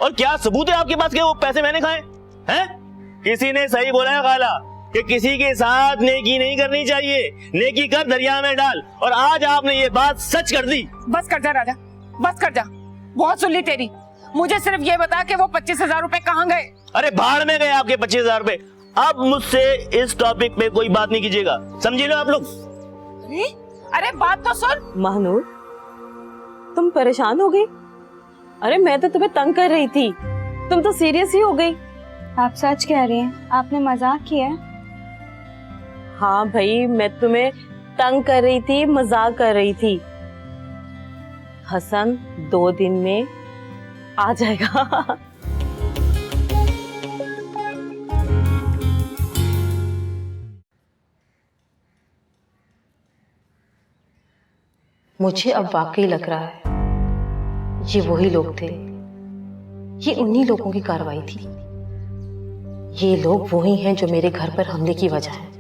और क्या सबूत है आपके पास कि वो पैसे मैंने खाए हैं? किसी ने सही बोला है खाला कि किसी के साथ नेकी नहीं करनी चाहिए, नेकी कर दरिया में डाल, और आज आपने ये बात सच कर दी। बस कर जा राजा, बस कर जा, बहुत सुन ली तेरी। मुझे सिर्फ ये बता कि वो 25,000 रुपए कहाँ गए? अरे भाड़ में गए आपके 25,000 रुपए। अब मुझसे इस टॉपिक पे कोई बात नहीं कीजिएगा, समझी लो आप लोग। अरे बात तो सुन। महानूर, तुम परेशान हो गई? अरे मैं तो तुम्हें तंग कर रही थी, तुम तो सीरियस ही हो गई। आप सच कह रही हैं? आपने मजाक किया है? हाँ भाई, मैं तुम्हें तंग कर रही थी, मजाक कर रही थी। हसन 2 दिन में आ जाएगा। मुझे अब वाकई लग रहा है ये वही लोग थे, ये उन्हीं लोगों की कार्रवाई थी। ये लोग वही हैं जो मेरे घर पर हमले की वजह है,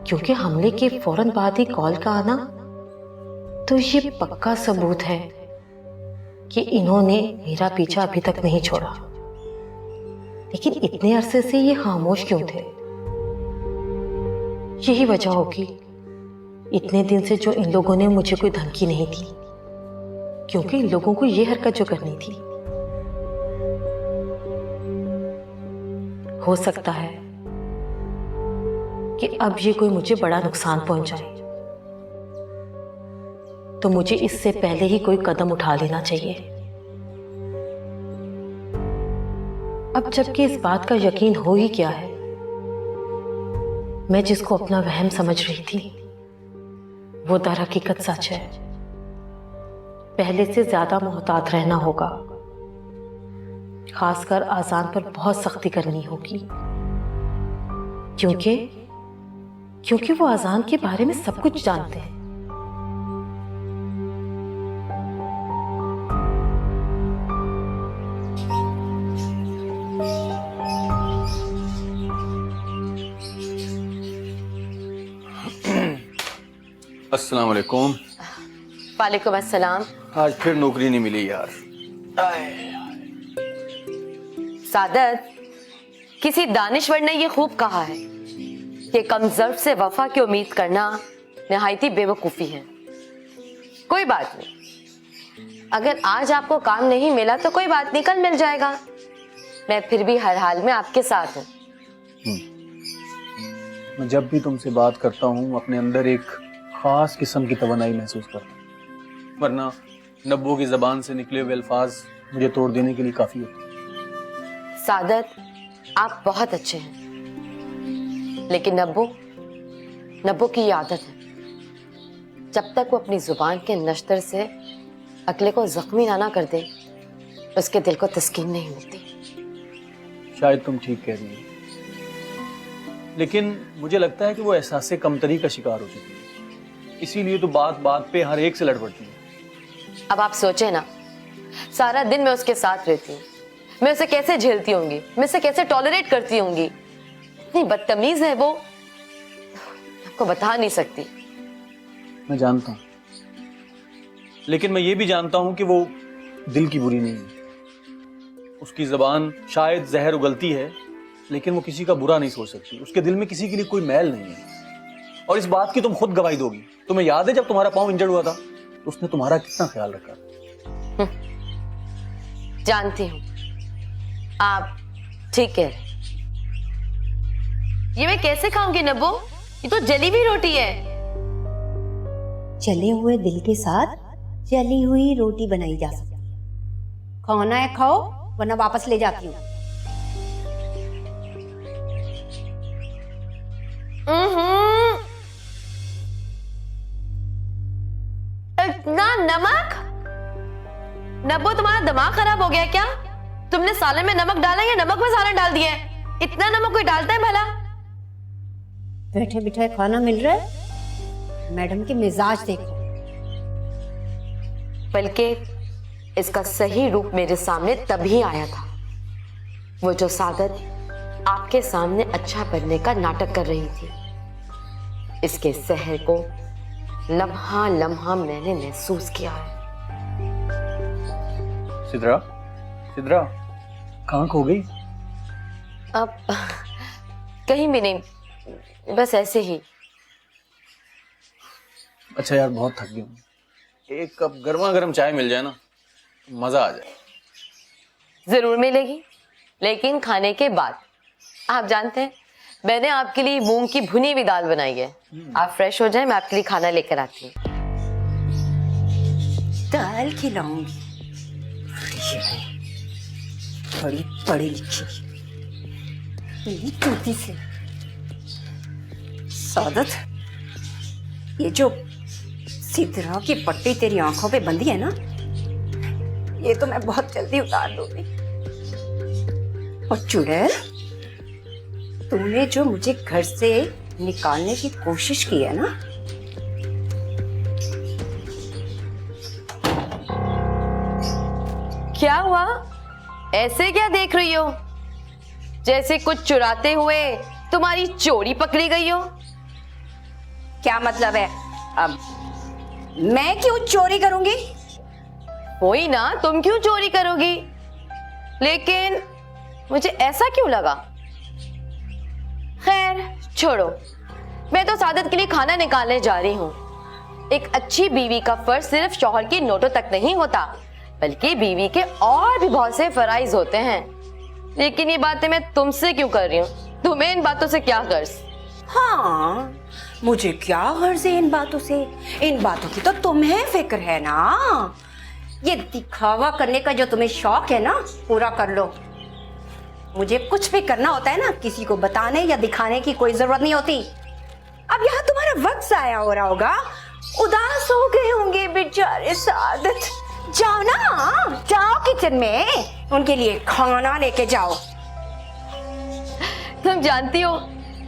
क्योंकि हमले के फौरन बाद ही कॉल का आना तो ये पक्का सबूत है कि इन्होंने मेरा पीछा अभी तक नहीं छोड़ा। लेकिन इतने अरसे से ये खामोश क्यों थे? यही वजह होगी इतने दिन से जो इन लोगों ने मुझे कोई धमकी नहीं दी, क्योंकि इन लोगों को ये हरकत जो करनी थी, हो सकता है कि अब ये कोई मुझे बड़ा नुकसान पहुंचाए, तो मुझे इससे पहले ही कोई कदम उठा लेना चाहिए। अब जबकि इस बात का यकीन हो ही गया है, मैं जिसको अपना वहम समझ रही थी वो दर हकीकत सच है। पहले से ज्यादा मोहतात रहना होगा, खासकर आजान पर बहुत सख्ती करनी होगी, क्योंकि वो आजान के बारे में सब कुछ जानते हैं। अस्सलाम वालेकुम। वालेकुम अस्सलाम। आज फिर नौकरी नहीं मिली यार। सादत, किसी दानिश्वर ने ये खूब कहा है कि कमजोर से वफा की उम्मीद करना निहायती बेवकूफ़ी है। कोई बात नहीं, अगर आज आपको काम नहीं मिला तो कोई बात नहीं, कल मिल जाएगा। मैं फिर भी हर हाल में आपके साथ हूँ। मैं जब भी तुमसे बात करता हूँ अपने अंदर एक खास किस्म की तवन्नाई महसूस करता हूँ, वरना नब्बो की जबान से निकले हुए अल्फाज मुझे तोड़ देने के लिए काफी होते हैं। सादत, आप बहुत अच्छे हैं, लेकिन नब्बो की ये आदत है, जब तक वो अपनी जुबान के नश्तर से अगले को जख्मी ना कर दे, उसके दिल को तस्कीन नहीं मिलती। शायद तुम ठीक कह रही हो, लेकिन मुझे लगता है कि वो एहसास कमतरी का शिकार हो चुकी है, इसीलिए तो बात बात पे हर एक से लड़ पड़ती है। अब आप सोचे ना, सारा दिन मैं उसके साथ रहती हूँ, मैं उसे कैसे झेलती होंगी, मैं उसे कैसे टॉलरेट करती होंगी। इतनी बदतमीज है वो, आपको बता नहीं सकती। मैं जानता हूँ, लेकिन मैं ये भी जानता हूँ कि वो दिल की बुरी नहीं है। उसकी जबान शायद जहर उगलती है, लेकिन वो किसी का बुरा नहीं सोच सकती। उसके दिल में किसी के लिए कोई मैल नहीं है, और इस बात की तुम खुद गवाही दोगी। तुम्हें याद है जब तुम्हारा पाँव इंजर्ड हुआ था तो उसने तुम्हारा कितना ख्याल रखा? जानती हूँ, आप ठीक है। ये मैं कैसे खाऊंगी नब्बो? ये तो जली हुई रोटी है। जले हुए दिल के साथ जली हुई रोटी बनाई जा सकती है। खाना है खाओ, वरना वापस ले जाती हूँ। इतना नमक? नब्बो, तुम्हारा दिमाग खराब हो गया क्या? तुमने सालन में नमक डाला या नमक में सालन डाल दिया है? इतना नमक कोई डालता है भला? बैठे बिठाए खाना मिल रहा है, मैडम के मिजाज देखो। बल्कि इसका सही रूप मेरे सामने तभी आया था, वो जो सादत आपके सामने अच्छा बनने का नाटक कर रही थी। इसके सहर को लम्हा लम्हा मैंने महसूस किया है। सिद्रा, सिद्रा, कहाँ खो गई? अब कहीं भी नहीं, बस ऐसे ही। अच्छा यार, बहुत थक गया हूँ। एक कप गर्मा गर्म चाय मिल जाए ना, मजा आ जाए। जरूर मिलेगी, लेकिन खाने के बाद। आप जानते हैं, मैंने आपके लिए मूंग की भुनी हुई दाल बनाई है। आप फ्रेश हो जाएं, मैं आपके लिए खाना लेकर आती हूँ। दाल खिलाऊंगी? बड़ी पढ़ी लिखी मेरी टूटी से। सादत, ये जो सिद्रा की पट्टी तेरी आंखों पे बंधी है ना, ये तो मैं बहुत जल्दी उतार दूंगी। और चुड़ैल, तूने जो मुझे घर से निकालने की कोशिश की है ना, क्या हुआ? ऐसे क्या देख रही हो, जैसे कुछ चुराते हुए तुम्हारी चोरी पकड़ी गई हो? क्या मतलब है? अब मैं क्यों चोरी करूंगी? वही ना, तुम क्यों चोरी करोगी? लेकिन मुझे ऐसा क्यों लगा? खैर छोड़ो, मैं तो सादत के लिए खाना निकालने जा रही हूँ। एक अच्छी बीवी का फर्ज सिर्फ शौहर की नोटों तक नहीं होता, बल्कि बीवी के और भी बहुत से फराइज होते हैं। लेकिन ये बातें मैं तुमसे क्यों कर रही हूँ? तुम्हें इन बातों से क्या गर्ज? हाँ, मुझे क्या गर्ज है इन बातों से? इन बातों की तो तुम्हें फिक्र है ना। ये दिखावा करने का जो तुम्हें शौक है ना, पूरा कर लो। मुझे कुछ भी करना होता है ना, किसी को बताने या दिखाने की कोई जरूरत नहीं होती। अब यहाँ तुम्हारा वक्त जाया हो रहा होगा, उदास हो गए होंगे बेचारे सादत। जाओ ना, जाओ किचन में, उनके लिए खाना लेके जाओ। तुम जानती हो,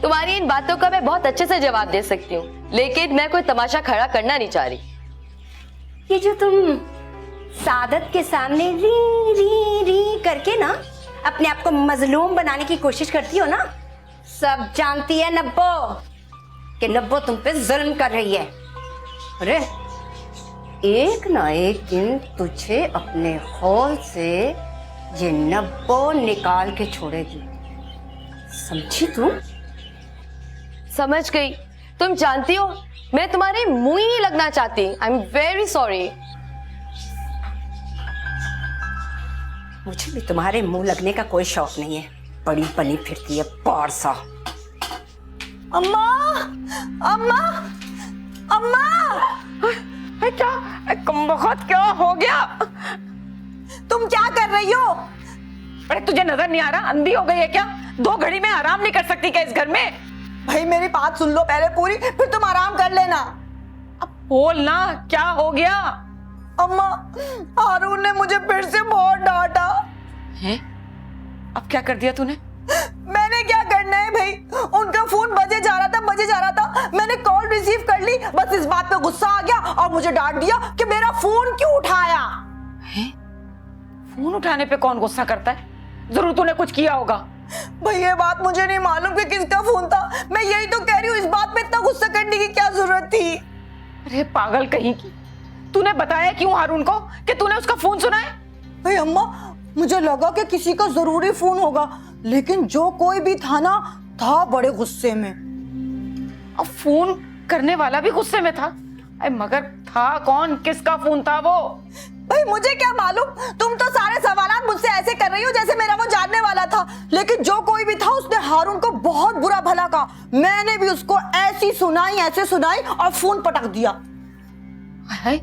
तुम्हारी इन बातों का मैं बहुत अच्छे से जवाब दे सकती हूँ, लेकिन मैं कोई तमाशा खड़ा करना नहीं चाह रही। ये जो तुम सादत के सामने री री री करके ना अपने आप को मजलूम बनाने की कोशिश करती हो ना, सब जानती है नब्बो कि नब्बो तुम पे जुल्म कर रही है। अरे एक ना एक दिन तुझे अपने हौल से ये नब्बो निकाल के छोड़ेगी, समझी तू? समझ गई। तुम जानती हो, मैं तुम्हारे मुंह ही नहीं लगना चाहती। I am very sorry. मुझे भी तुम्हारे मुंह लगने का कोई शौक नहीं है, बड़ी बनी फिरती है पारसा। अम्मा, अम्मा, अम्मा! क्या कमबख्त, क्या हो गया? तुम क्या कर रही हो? अरे तुझे नजर नहीं आ रहा, अंधी हो गई है क्या? 2 घड़ी में आराम नहीं कर सकती क्या इस घर में? भाई मेरी बात सुन लो पहले पूरी, फिर तुम आराम कर लेना। अब बोल ना, क्या हो गया? अम्मा, हारून ने मुझे फिर से बहुत डांटा हैं? अब क्या कर दिया तूने? मैंने क्या करना है भाई, उनका फोन बजे जा रहा था, मैंने कॉल रिसीव कर ली, बस इस बात पे गुस्सा आ गया और मुझे डांट दिया कि मेरा फोन क्यों उठाया। हैं? फोन उठाने पे कौन गुस्सा करता है? जरूर तूने कुछ किया होगा। भाई ये बात मुझे नहीं मालूम कि किसका फोन था, मैं यही तो कह रही हूँ, इस बात पे इतना गुस्सा करने की क्या जरूरत थी? अरे पागल कहीं की, तूने बताया क्यों हारून को कि तूने उसका फोन सुना है? भाई अम्मा, मुझे लगा कि किसी का जरूरी फोन होगा, लेकिन जो कोई भी था ना, था बड़े गुस्से में। अब फोन करने वाला भी गुस्से में था। अरे मगर था कौन, किसका फोन था वो? भाई मुझे क्या मालूम, तुम तो सारे सवालात मुझसे ऐसे कर रही हो जैसे मेरा वो जानने वाला था, लेकिन जो कोई भी था उसने हारून को बहुत बुरा भला कहा। मैंने भी उसको ऐसे सुनाई और फोन पटक दिया। है?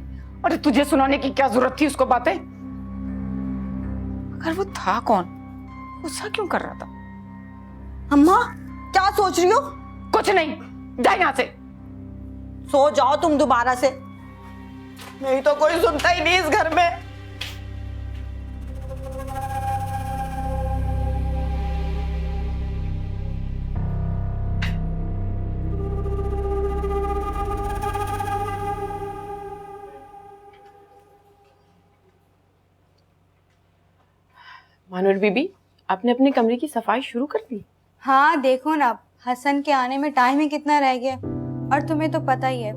अरे तुझे सुनाने की क्या जरूरत थी उसको बातें? अगर वो था कौन, गुस्सा क्यों कर रहा था? अम्मा क्या सोच रही हो? कुछ नहीं, जा यहाँ से। सो जाओ तुम दोबारा से, नहीं तो कोई सुनता ही नहीं इस घर में। मानूर बीबी, आपने अपने कमरे की सफाई शुरू कर दी? हाँ देखो ना, हसन के आने में टाइम ही कितना रह गया। और तुम्हें तो पता ही है,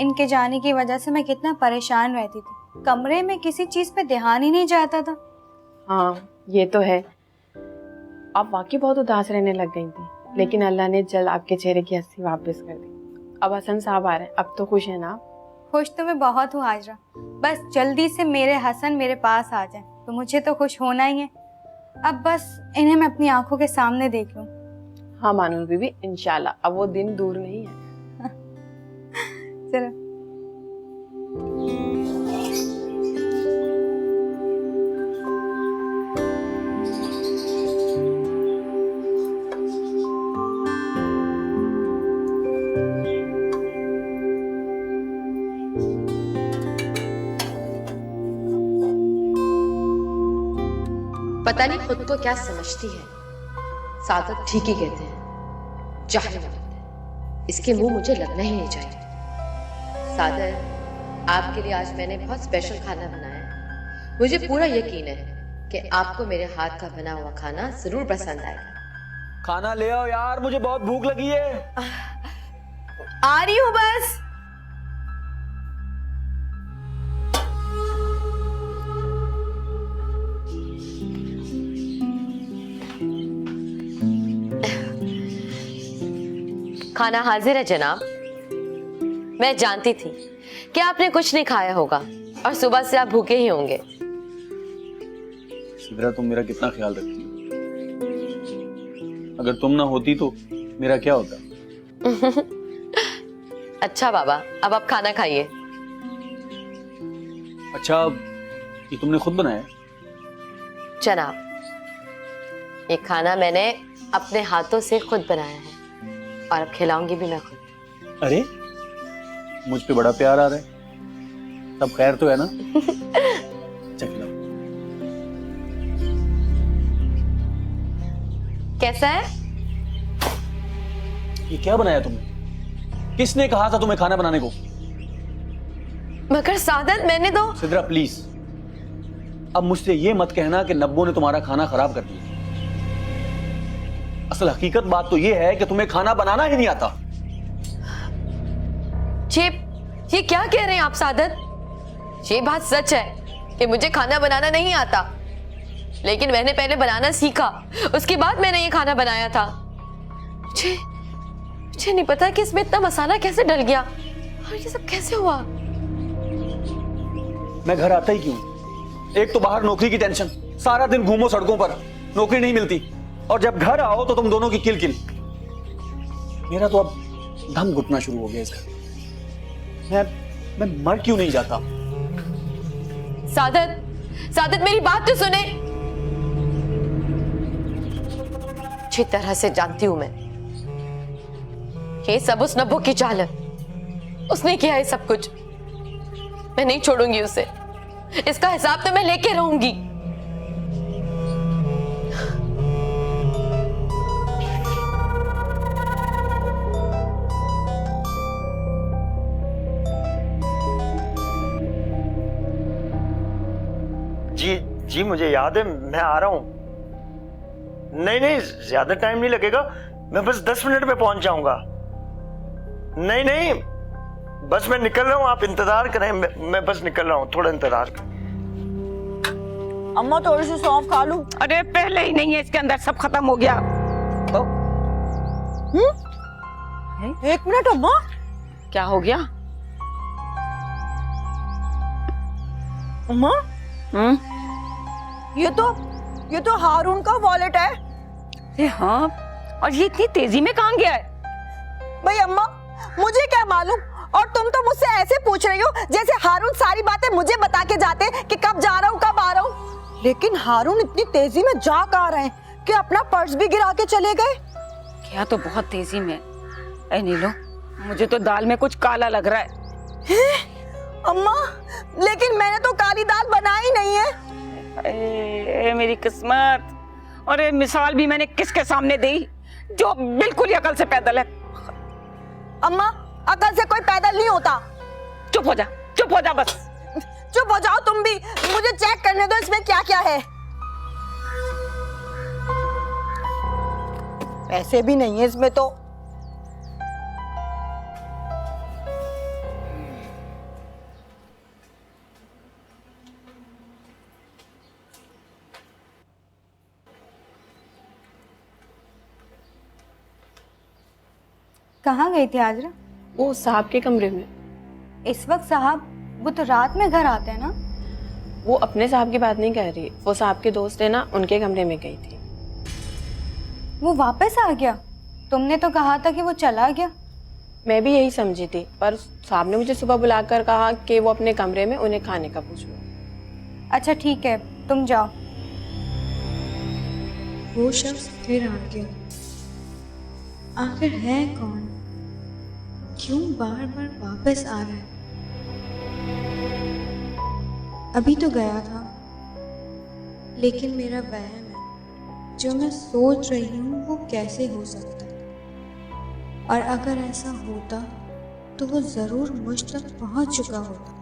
इनके जाने की वजह से मैं कितना परेशान रहती थी। कमरे में किसी चीज पे ध्यान ही नहीं जाता था। हाँ ये तो है। आप वाकई बहुत उदास रहने लग गई थी, लेकिन अल्लाह ने जल्द आपके चेहरे की हंसी वापस कर दी। अब हसन साहब आ रहे हैं, अब तो खुश है ना? खुश तो मैं बहुत हूँ हाजरा, बस जल्दी से मेरे हसन मेरे पास आ जाए तो मुझे तो खुश होना ही है। अब बस इन्हें मैं अपनी आंखों के सामने देख लूं। हाँ मानूर बीबी, इंशाल्लाह अब वो दिन दूर नहीं है। चलो। पता नहीं खुद को क्या समझती है। सादत ठीक ही कहते हैं, जाहिल औरत है। इसके मुंह मुझे लगना ही नहीं चाहिए। सादत, आपके लिए आज मैंने बहुत स्पेशल खाना बनाया है। मुझे पूरा यकीन है कि आपको मेरे हाथ का बना हुआ खाना जरूर पसंद आएगा। खाना ले आओ यार, मुझे बहुत भूख लगी है। आ रही हूँ बस। खाना हाजिर है जनाब। मैं जानती थी कि आपने कुछ नहीं खाया होगा और सुबह से आप भूखे ही होंगे। सिद्रा, तुम मेरा कितना ख्याल रखती हो। अगर तुम ना होती तो मेरा क्या होता। अच्छा बाबा, अब आप खाना खाइए। अच्छा, ये तुमने खुद बनाया? जनाब, ये खाना मैंने अपने हाथों से खुद बनाया है और अब खिलाऊंगी भी मैं खुद। अरे, मुझ पे बड़ा प्यार आ रहा है। सब खैर तो है ना? चल खिलाओ। कैसा है? ये क्या बनाया तुमने? किसने कहा था तुम्हें खाना बनाने को? मगर सादत, मैंने तो। सिद्रा प्लीज, अब मुझसे ये मत कहना कि नब्बो ने तुम्हारा खाना खराब कर दिया। असल हकीकत बात तो ये है कि तुम्हें खाना बनाना ही नहीं आता। ये क्या कह रहे हैं आप सादत? ये बात सच है कि मुझे खाना बनाना नहीं आता, लेकिन मैंने पहले बनाना सीखा, उसके बाद मैंने ये खाना बनाया था। मुझे नहीं पता कि इसमें इतना मसाला कैसे डल गया और ये सब कैसे हुआ। मैं घर आता ही क्यों? एक तो बाहर नौकरी की टेंशन, सारा दिन घूमो सड़कों पर, नौकरी नहीं मिलती, और जब घर आओ तो तुम दोनों की किलकिल। मेरा तो अब दम घुटना शुरू हो गया इस घर। मैं मर क्यों नहीं जाता? सादत मेरी बात तो सुने। अच्छी तरह से जानती हूं मैं, ये सब उस नब्बो की चाल है। उसने किया है सब कुछ। मैं नहीं छोड़ूंगी उसे। इसका हिसाब तो मैं लेके रहूंगी। जी मुझे याद है, मैं आ रहा हूं। नहीं, ज्यादा टाइम नहीं लगेगा, मैं बस 10 मिनट में पहुंच जाऊंगा। नहीं, बस मैं निकल रहा हूं, आप इंतजार करें। मैं बस निकल रहा हूं, थोड़ा इंतजार करें। अम्मा थोड़ी सी सौंफ खा लूं? अरे पहले ही नहीं है, इसके अंदर सब खत्म हो गया। एक मिनट अम्मा, क्या हो गया? अम्मा ये तो हारून का वॉलेट है। अरे हाँ, और ये इतनी तेजी में कहाँ गया है? भाई अम्मा, मुझे क्या मालूम, और तुम तो मुझसे ऐसे पूछ रही हो जैसे हारून सारी बातें मुझे बता के जाते कि कब जा रहा हूँ कब आ रहा हूँ। लेकिन हारून इतनी तेजी में जा कहाँ रहे हैं कि अपना पर्स भी गिरा के चले गए। क्या तो बहुत तेजी में। ऐ नीलो, मुझे तो दाल में कुछ काला लग रहा है। अम्मा, लेकिन मैंने तो काली दाल बनाई नहीं है। ए, मेरी किस्मत। और ये मिसाल भी मैंने किसके सामने दी जो बिल्कुल ही अकल से पैदल है। अम्मा, अकल से कोई पैदल नहीं होता। चुप हो जा बस। चुप हो जाओ तुम भी, मुझे चेक करने दो इसमें क्या क्या है। पैसे भी नहीं है इसमें तो। कहाँ गई थी हाजरा? वो साहब के कमरे में। इस वक्त साहब, वो तो रात में घर आते हैं ना? वो अपने साहब की बात नहीं कर रही, वो साहब के दोस्त है ना, उनके कमरे में गई थी। वो वापस आ गया? तुमने तो कहा था कि वो चला गया। मैं भी यही समझी थी, पर साहब ने मुझे सुबह बुलाकर कहा कि वो अपने कमरे में उन्हें खाने का पूछ लो। अच्छा ठीक है, तुम जाओ। वो शख्स फिर आ गया। आखिर है कौन? क्यों बार बार वापस आ रहा है? अभी तो गया था, लेकिन मेरा वहम है, जो मैं सोच रही हूँ वो कैसे हो सकता है, और अगर ऐसा होता तो वो जरूर मुझ तक पहुँच चुका होता।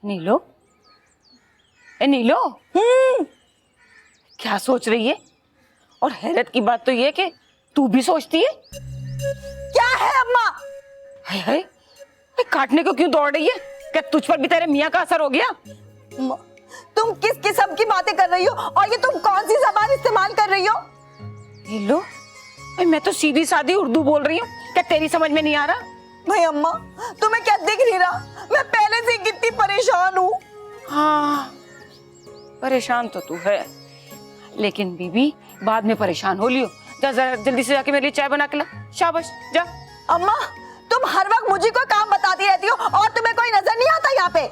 नीलो, ए नीलो, क्या सोच रही है? और हैरत की बात तो ये कि तू भी सोचती है। क्या है अम्मा? हाय हाय, ये काटने को क्यों दौड़ रही है? क्या तुझ पर भी तेरे मियाँ का असर हो गया? अम्मा, तुम किस किस्म की बातें कर रही हो और ये तुम कौन सी जबान इस्तेमाल कर रही हो? नीलो, भाई मैं तो सीधी सादी उर्दू बोल रही हूँ, क्या तेरी समझ में नहीं आ रहा? भाई अम्मा, तुम्हें क्या दिख नहीं रहा? मैं पहले से ही कितनी परेशान हूँ। हाँ, परेशान तो तू है, लेकिन बीबी बाद में परेशान हो लियो। जा जरा जल्दी से जाके मेरे लिए चाय बना के ला। शाबाश, जा। अम्मा, तुम हर वक्त मुझे कोई काम बताती रहती हो और तुम्हें कोई नजर नहीं आता यहाँ पे।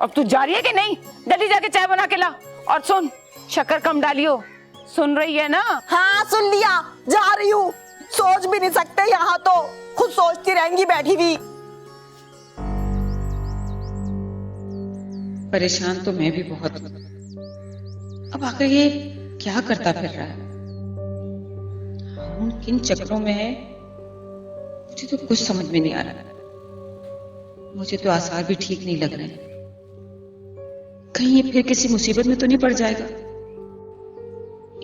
अब तू जा रही है कि नहीं? जल्दी जाके चाय बना के ला। और सुन, शक्कर कम डालियो। सुन रही है ना? हाँ सुन लिया, जा रही हूँ। सोच भी नहीं सकते यहाँ तो खुद सोचती रहेंगी बैठी हुई। परेशान तो मैं भी बहुत हूँ। अब आखिर ये क्या करता फिर रहा है? हारून किन चक्रों में है, मुझे तो कुछ समझ में नहीं आ रहा। मुझे तो आसार भी ठीक नहीं लग रहे हैं। कहीं ये फिर किसी मुसीबत में तो नहीं पड़ जाएगा?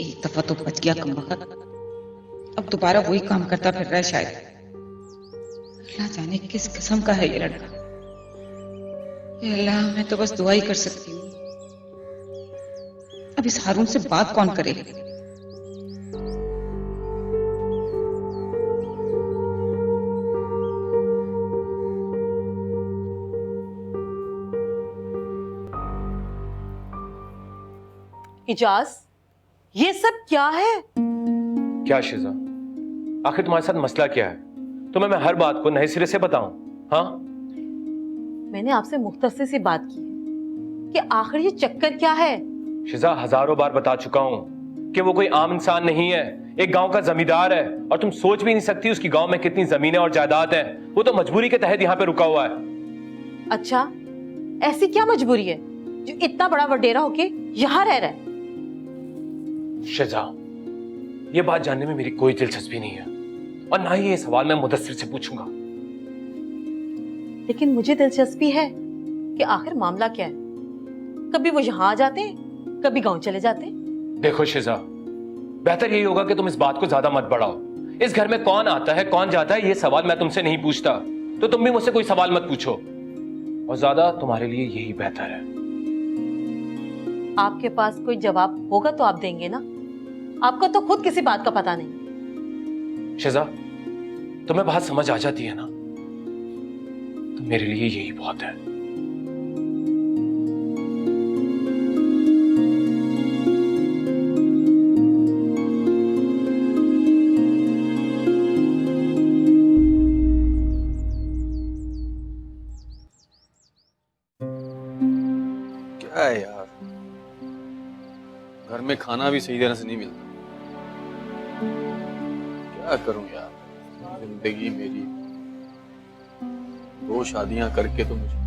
एक दफा तो बच गया कमबख्त, अब दोबारा वही काम करता फिर रहा है शायद। अल्लाह जाने किस किस्म का है ये लड़का। या अल्लाह, मैं तो बस दुआ ही कर सकती हूँ। अब इस हारून से बात कौन करेगा? इजाज, ये सब क्या है? क्या शिजा, आखिर तुम्हारे साथ मसला क्या है? तुम्हें मैं हर बात को नए सिरे से बताऊं? हाँ, मैंने आपसे मुख्तसर सी बात की है कि आखिर ये चक्कर क्या है। शिजा, हजारों बार बता चुका हूं कि वो कोई आम इंसान नहीं है, एक गांव का जमींदार है। और तुम सोच भी नहीं सकती उसकी गांव में कितनी जमीनें और जायदाद है। वो तो मजबूरी के तहत यहाँ पे रुका हुआ है। अच्छा, ऐसी क्या मजबूरी है जो इतना बड़ा वडेरा होके यहाँ रह रहा है? शिजा, ये बात जानने में मेरी कोई दिलचस्पी नहीं है, और ना ही ये सवाल मैं मुदस्सिर से पूछूंगा। लेकिन मुझे दिलचस्पी है कि आखिर मामला क्या है। कभी वो यहाँ आ जाते हैं, कभी गांव चले जाते हैं। देखो शिजा, बेहतर यही होगा कि तुम इस बात को ज्यादा मत बढ़ाओ। इस घर में कौन आता है कौन जाता है ये सवाल मैं तुमसे नहीं पूछता, तो तुम भी मुझसे कोई सवाल मत पूछो, और ज्यादा तुम्हारे लिए यही बेहतर है। आपके पास कोई जवाब होगा तो आप देंगे ना? आपको तो खुद किसी बात का पता नहीं। शिजा, तुम्हें बात समझ आ जाती है ना, तो मेरे लिए यही बहुत है। क्या है यार, घर में खाना भी सही तरह से नहीं मिलता। क्या करूं यार, जिंदगी मेरी, दो शादियां करके तो मुझे।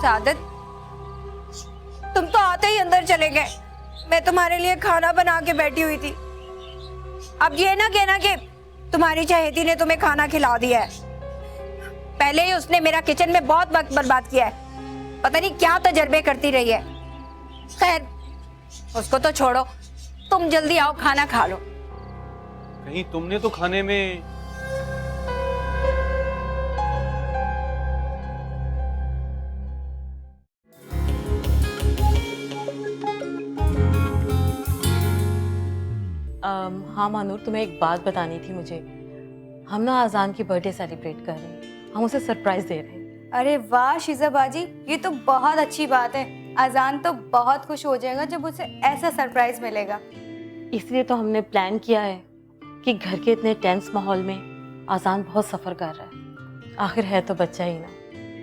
सादत, तुम तो आते ही अंदर चले गए। मैं तुम्हारे लिए खाना बना के बैठी हुई थी। अब ये ना कहना कि तुम्हारी चहेती ने तुम्हें खाना खिला दिया है। पहले ही उसने मेरा किचन में बहुत वक्त बर्बाद किया है, पता नहीं क्या तजर्बे करती रही है। खैर, उसको तो छोड़ो, तुम जल्दी आओ खाना खा लो। कहीं तुमने तो खाने में हाँ मानूर, तुम्हें एक बात बतानी थी मुझे। हम ना अजान की बर्थडे सेलिब्रेट कर रहे हैं, हम उसे सरप्राइज दे रहे हैं। अरे वाह शीजा बाजी, ये तो बहुत अच्छी बात है। अजान तो बहुत खुश हो जाएगा जब उसे ऐसा सरप्राइज मिलेगा। इसलिए तो हमने प्लान किया है कि घर के इतने टेंस माहौल में अजान बहुत सफ़र कर रहा है, आखिर है तो बच्चा ही ना,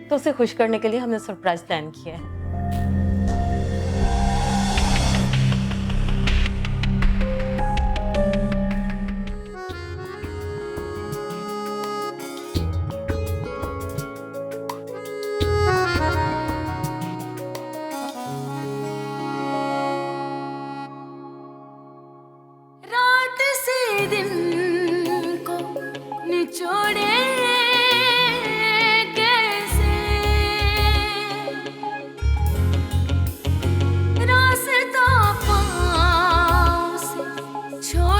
तो उसे खुश करने के लिए हमने सरप्राइज प्लान किया है। रात से दिन को निचोड़े कैसे, रास्ता पाँव से छोड़